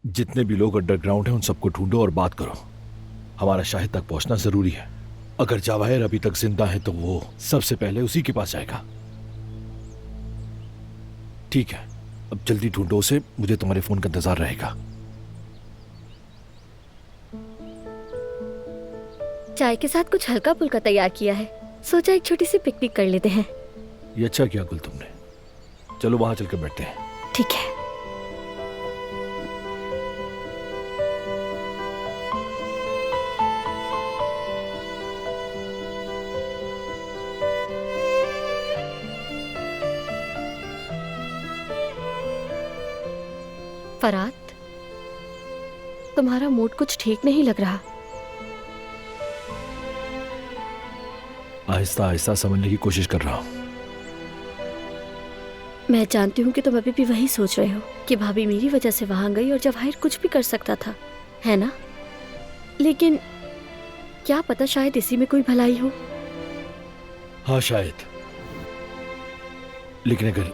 जितने भी लोग अंडरग्राउंड हैं उन सबको ढूंढो और बात करो। हमारा शाहिद तक पहुंचना जरूरी है। अगर जवाहिर अभी तक जिंदा है तो वो सबसे पहले उसी के पास जाएगा। ठीक है, अब जल्दी ढूंढो उसे, मुझे तुम्हारे फोन का इंतजार रहेगा। चाय के साथ कुछ हल्का फुल्का तैयार किया है, सोचा एक छोटी सी पिकनिक कर लेते हैं। ये अच्छा किया गुल तुमने। चलो वहां चलकर बैठते हैं। ठीक है। फरात, तुम्हारा मूड कुछ ठीक नहीं लग रहा। आहिस्ता आहिस्ता समझने की कोशिश कर रहा हूं। मैं जानती हूँ कि तुम अभी भी वही सोच रहे हो कि भाभी मेरी वजह से वहां गई और जवाहिर कुछ भी कर सकता था, है ना? लेकिन क्या पता शायद इसी में कोई भलाई हो। हाँ शायद, लेकिन अगर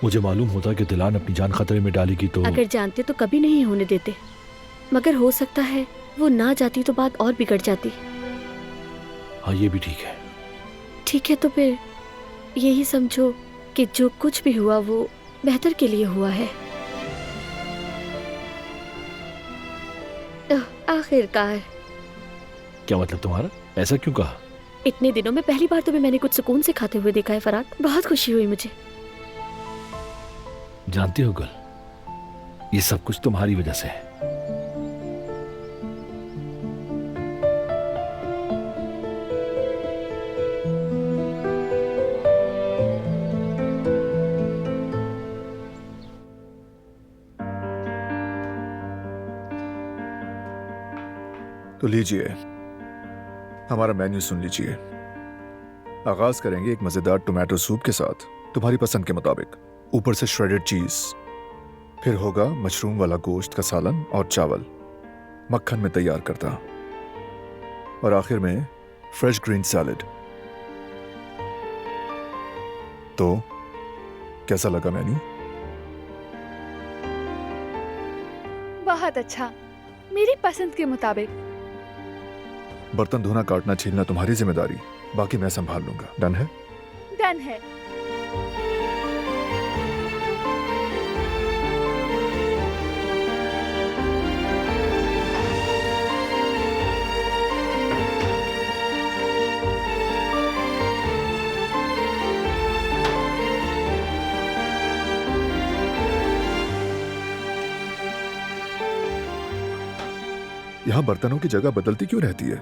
मुझे मालूम होता कि दिलान अपनी जान खतरे में डालेगी तो। अगर जानते तो कभी नहीं होने देते, मगर हो सकता है वो ना जाती तो बात और बिगड़ जाती। हाँ ये भी ठीक है। ठीक है, तो फिर यही समझो कि जो कुछ भी हुआ वो बेहतर के लिए हुआ है। आखिरकार। क्या मतलब तुम्हारा? ऐसा क्यों कहा? इतने दिनों में पहली बार तुम्हें मैंने कुछ सुकून से खाते हुए देखा है फरात, बहुत खुशी हुई मुझे। जानती हो गुल, ये सब कुछ तुम्हारी वजह से है। तो लीजिए, हमारा मेन्यू सुन लीजिए। आगाज करेंगे एक मजेदार टोमेटो सूप के साथ, तुम्हारी पसंद के मुताबिक। ऊपर से श्रेडेड चीज, फिर होगा मशरूम वाला गोश्त का सालन और चावल मक्खन में तैयार करता, और आखिर में फ्रेश ग्रीन सैलेड। तो कैसा लगा मेन्यू? बहुत अच्छा, मेरी पसंद के मुताबिक। बर्तन धोना, काटना, छीलना तुम्हारी जिम्मेदारी, बाकी मैं संभाल लूंगा। डन है? डन है। यहां बर्तनों की जगह बदलती क्यों रहती है?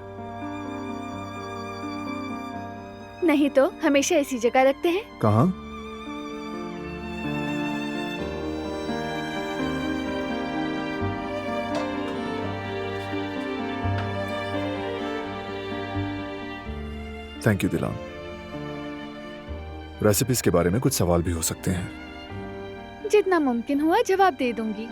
नहीं तो हमेशा इसी जगह रखते हैं। कहां? Thank you दिलान। रेसिपीज के बारे में कुछ सवाल भी हो सकते हैं। जितना मुमकिन हुआ जवाब दे दूंगी।